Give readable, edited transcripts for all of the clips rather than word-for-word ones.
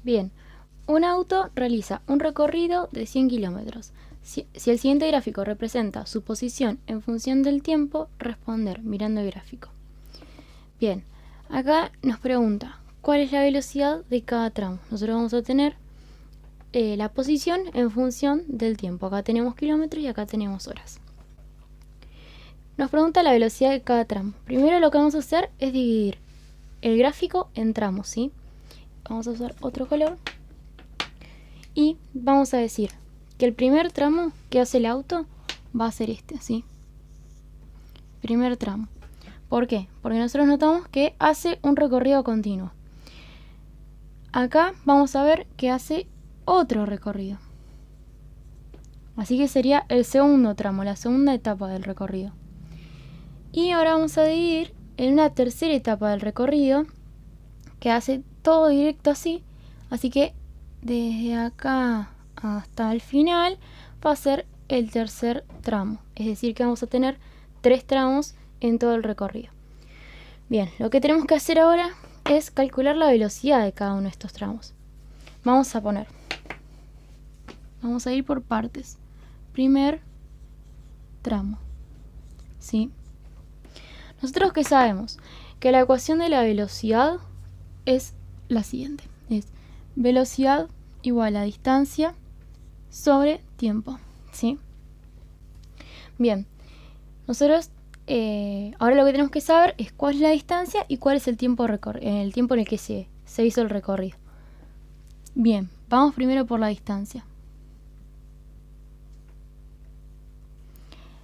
Bien, un auto realiza un recorrido de 100 kilómetros. Si el siguiente gráfico representa su posición en función del tiempo, responder mirando el gráfico. Bien, acá nos pregunta cuál es la velocidad de cada tramo. Nosotros vamos a tener la posición en función del tiempo. Acá tenemos kilómetros y acá tenemos horas. Nos pregunta la velocidad de cada tramo. Primero lo que vamos a hacer es dividir el gráfico en tramos, ¿sí? Vamos a usar otro color. Y vamos a decir que el primer tramo que hace el auto va a ser este, ¿sí? Primer tramo. ¿Por qué? Porque nosotros notamos que hace un recorrido continuo. Acá vamos a ver que hace otro recorrido. Así que sería el segundo tramo, la segunda etapa del recorrido. Y ahora vamos a dividir en una tercera etapa del recorrido que hace todo directo así. Así que desde acá hasta el final va a ser el tercer tramo. Es decir que vamos a tener 3 tramos en todo el recorrido. Bien, lo que tenemos que hacer ahora es calcular la velocidad de cada uno de estos tramos. Vamos a ir por partes. Primer tramo, ¿sí? Nosotros que sabemos que la ecuación de la velocidad es la siguiente. Es velocidad igual a distancia sobre tiempo, ¿sí? Bien, nosotros ahora lo que tenemos que saber es cuál es la distancia y cuál es el tiempo en el que se hizo el recorrido. Bien, vamos primero por la distancia.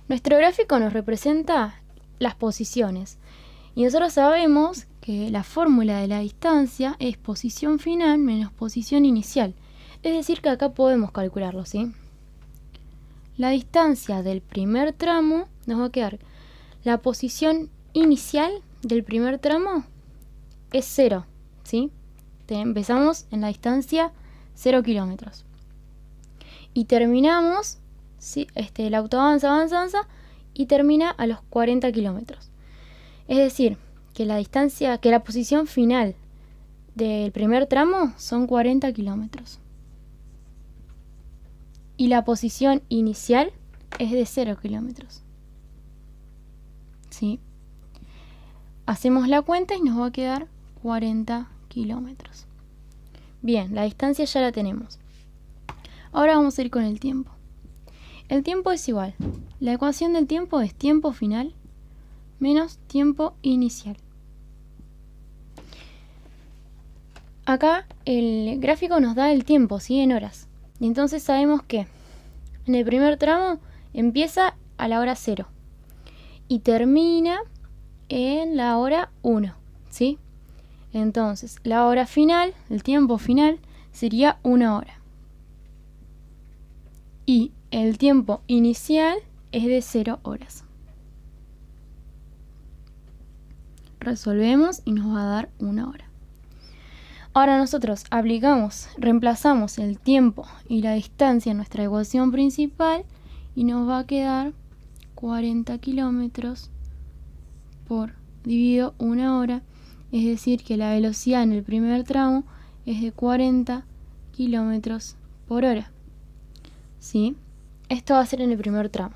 Nuestro gráfico nos representa las posiciones y nosotros sabemos que la fórmula de la distancia es posición final menos posición inicial. Es decir que acá podemos calcularlo, ¿sí? La distancia del primer tramo nos va a quedar. La posición inicial del primer tramo es 0, ¿sí? Empezamos en la distancia 0 kilómetros. Y terminamos, ¿sí? El auto avanza y termina a los 40 kilómetros. Es decir, que la posición final del primer tramo son 40 kilómetros. Y la posición inicial es de 0 kilómetros. ¿Sí? Hacemos la cuenta y nos va a quedar 40 kilómetros. Bien, la distancia ya la tenemos. Ahora vamos a ir con el tiempo. El tiempo es igual. La ecuación del tiempo es tiempo final menos tiempo inicial. Acá el gráfico nos da el tiempo, ¿sí? En horas. Y entonces sabemos que en el primer tramo empieza a la hora 0 y termina en la hora 1, ¿sí? Entonces, la hora final, el tiempo final, sería 1 hora. Y el tiempo inicial es de 0 horas. Resolvemos y nos va a dar 1 hora. Ahora nosotros reemplazamos el tiempo y la distancia en nuestra ecuación principal y nos va a quedar 40 kilómetros por dividido 1 hora. Es decir que la velocidad en el primer tramo es de 40 kilómetros por hora. ¿Sí? Esto va a ser en el primer tramo.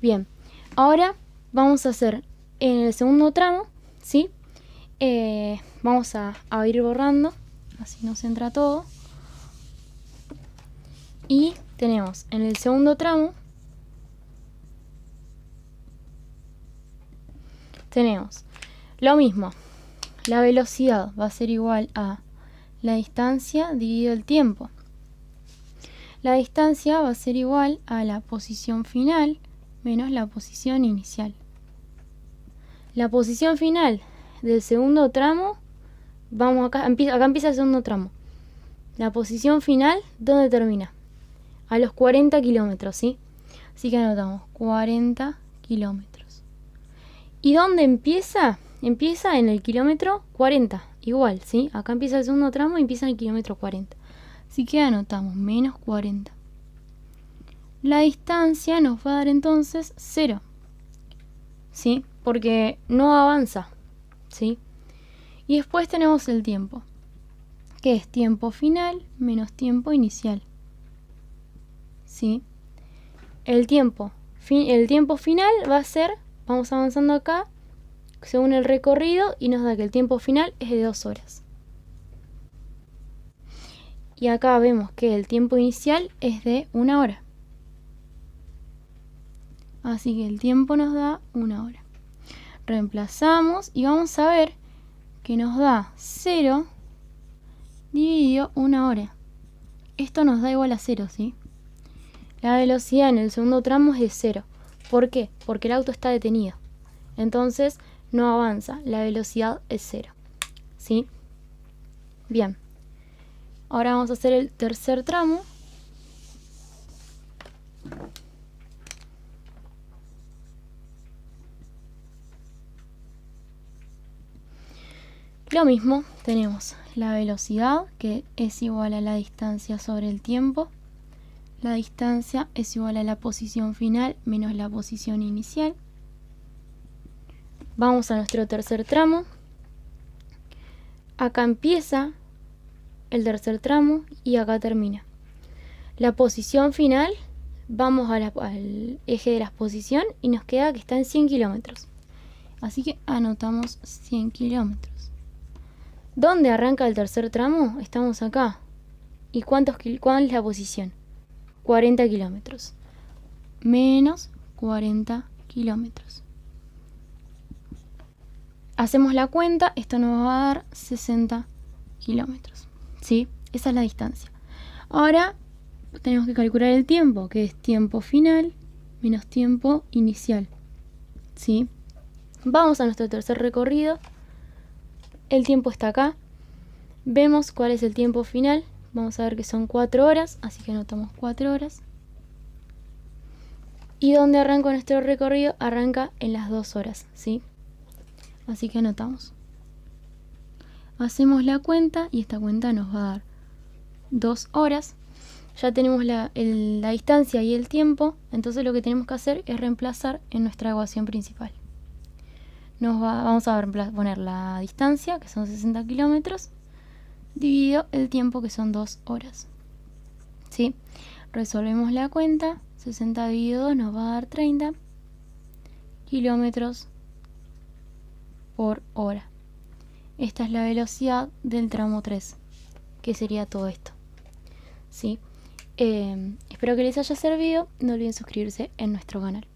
Bien, ahora vamos a hacer en el segundo tramo, ¿sí? Vamos a ir borrando, así nos entra todo. Y tenemos en el segundo tramo, tenemos lo mismo. La velocidad va a ser igual a la distancia dividido el tiempo. La distancia va a ser igual a la posición final menos la posición inicial. La posición final del segundo tramo, acá empieza el segundo tramo. La posición final, ¿dónde termina? A los 40 kilómetros, ¿sí? Así que anotamos 40 kilómetros. ¿Y dónde empieza? Empieza en el kilómetro 40, igual, ¿sí? Acá empieza el segundo tramo y empieza en el kilómetro 40. Así que anotamos menos 40. La distancia nos va a dar entonces 0, ¿sí? Porque no avanza, ¿sí? Y después tenemos el tiempo, que es tiempo final menos tiempo inicial. ¿Sí? El tiempo final va a ser, vamos avanzando acá, según el recorrido, y nos da que el tiempo final es de 2 horas. Y acá vemos que el tiempo inicial es de 1 hora. Así que el tiempo nos da 1 hora. Reemplazamos y vamos a ver que nos da 0 dividido 1 hora. Esto nos da igual a 0, ¿sí? La velocidad en el segundo tramo es de 0. ¿Por qué? Porque el auto está detenido. Entonces no avanza. La velocidad es 0. ¿Sí? Bien. Ahora vamos a hacer el tercer tramo. Lo mismo, tenemos la velocidad, que es igual a la distancia sobre el tiempo. La distancia es igual a la posición final menos la posición inicial. Vamos a nuestro tercer tramo. Acá empieza el tercer tramo y acá termina. La posición final, vamos al eje de la exposición y nos queda que está en 100 kilómetros. Así que anotamos 100 kilómetros. ¿Dónde arranca el tercer tramo? Estamos acá. ¿Y cuál es la posición? 40 kilómetros. Menos 40 kilómetros. Hacemos la cuenta, esto nos va a dar 60 kilómetros. ¿Sí? Esa es la distancia. Ahora tenemos que calcular el tiempo, que es tiempo final menos tiempo inicial. ¿Sí? Vamos a nuestro tercer recorrido. El tiempo está acá. Vemos cuál es el tiempo final. Vamos a ver que son 4 horas, así que anotamos 4 horas. ¿Y dónde arranca nuestro recorrido? Arranca en las 2 horas, ¿sí? Así que anotamos. Hacemos la cuenta y esta cuenta nos va a dar 2 horas. Ya tenemos la distancia y el tiempo, entonces lo que tenemos que hacer es reemplazar en nuestra ecuación principal. Vamos a poner la distancia, que son 60 kilómetros, dividido el tiempo, que son 2 horas. ¿Sí? Resolvemos la cuenta. 60 dividido 2 nos va a dar 30 kilómetros por hora. Esta es la velocidad del tramo 3, que sería todo esto. ¿Sí? Espero que les haya servido. No olviden suscribirse en nuestro canal.